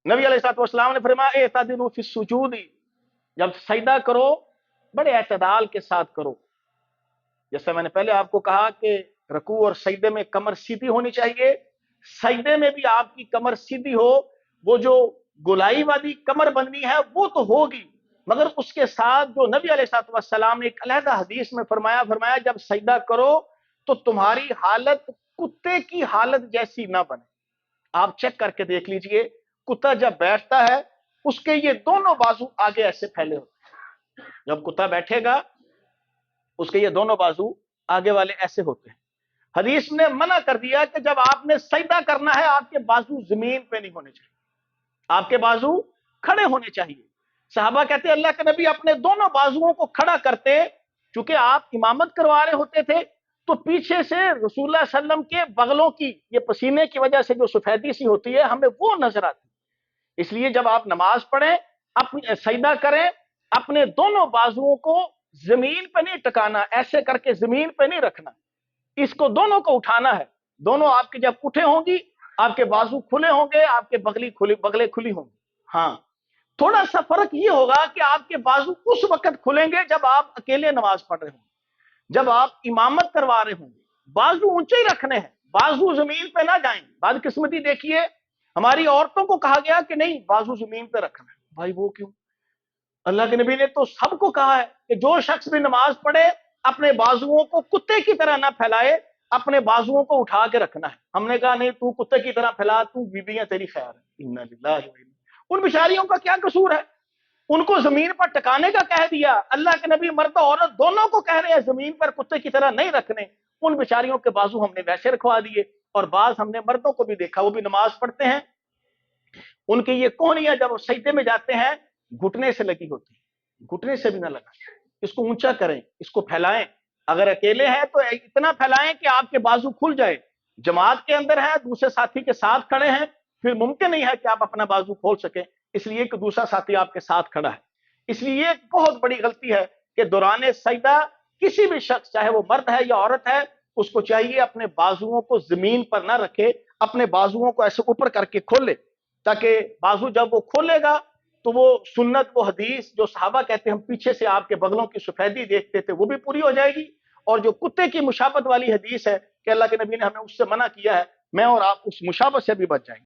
नबी अलैहिस्सलाम ने फरमाया एतदिलू फी सुजूदी, जब सजदा करो बड़े एतदाल के साथ करो। जैसे मैंने पहले आपको कहा कि रकू और सजदे में कमर सीधी होनी चाहिए, सजदे में भी आपकी कमर सीधी हो। वो जो गोलाई वाली कमर बननी है वो तो होगी, मगर उसके साथ जो नबी अलैहिस्सलाम ने एक अलहदा हदीस में फरमाया जब सजदा करो तो तुम्हारी हालत कुत्ते की हालत जैसी ना बने। आप चेक करके देख लीजिए, कुत्ता जब बैठता है उसके ये दोनों बाजू आगे ऐसे फैले होते हैं। जब कुत्ता बैठेगा उसके ये दोनों बाजू आगे वाले ऐसे होते हैं। हदीस ने मना कर दिया कि जब आपने सजदा करना है आपके बाजू जमीन पे नहीं होने चाहिए, आपके बाजू खड़े होने चाहिए। सहाबा कहते अल्लाह के नबी अपने दोनों बाजुओं को खड़ा करते, चूंकि आप इमामत करवा रहे होते थे तो पीछे से रसूलुल्लाह सल्लम के बगलों की ये पसीने की वजह से जो सफेदी सी होती है हमें वो नजर आती। इसलिए जब आप नमाज पढ़ें, अपनी सजदा करें, अपने दोनों बाजुओं को जमीन पे नहीं टकाना, ऐसे करके जमीन पे नहीं रखना, इसको दोनों को उठाना है। दोनों आपके जब उठे होंगी आपके बाजू खुले होंगे, आपके बगले खुली होंगी। हाँ, थोड़ा सा फर्क ये होगा कि आपके बाजू उस वक्त खुलेंगे जब आप अकेले नमाज पढ़ रहे होंगे, जब आप इमामत करवा रहे होंगे। बाजू ऊंचे ही रखने हैं, बाजू जमीन पे ना जाएं। बदकिस्मती देखिए, हमारी औरतों को कहा गया कि नहीं बाजू जमीन पे रखना है। भाई वो क्यों? अल्लाह के नबी ने तो सबको कहा है कि जो शख्स भी नमाज पढ़े अपने बाजुओं को कुत्ते की तरह ना फैलाए, अपने बाजुओं को उठा के रखना है। हमने कहा नहीं तू कुत्ते की तरह फैला, तू बीबियां तेरी खैर है। इन्ना लिल्लाहि व इन्ना। उन बेचारियों का क्या कसूर है? उनको जमीन पर टकाने का कह दिया। अल्लाह के नबी मर्द और औरत दोनों को कह रहे हैं जमीन पर कुत्ते की तरह नहीं रखने। उन बेचारियों के बाजू हमने वैसे रखवा दिए। और बाज हमने मर्दों को भी देखा, वो भी नमाज पढ़ते हैं, उनकी ये कोहनियां जब सजदे में जाते हैं घुटने से लगी होती है, घुटने से भी ना लगा। इसको ऊंचा करें, इसको फैलाएं। अगर अकेले हैं तो इतना फैलाएं कि आपके बाजू खुल जाए। जमात के अंदर है, दूसरे साथी के साथ खड़े हैं, फिर मुमकिन नहीं है कि आप अपना बाजू खोल सकें, इसलिए कि दूसरा साथी आपके साथ खड़ा है। इसलिए ये बहुत बड़ी गलती है कि दौरान सजदा किसी भी शख्स, चाहे वो मर्द है या औरत है, उसको चाहिए अपने बाजुओं को जमीन पर ना रखे, अपने बाजुओं को ऐसे ऊपर करके खोले, ताकि बाजू जब वो खोलेगा तो वो सुन्नत, वो हदीस जो सहाबा कहते हैं हम पीछे से आपके बगलों की सफेदी देखते थे, वो भी पूरी हो जाएगी। और जो कुत्ते की मुशाबत वाली हदीस है कि अल्लाह के नबी ने हमें उससे मना किया है, मैं और आप उस मुशाबत से भी बच जाएंगे।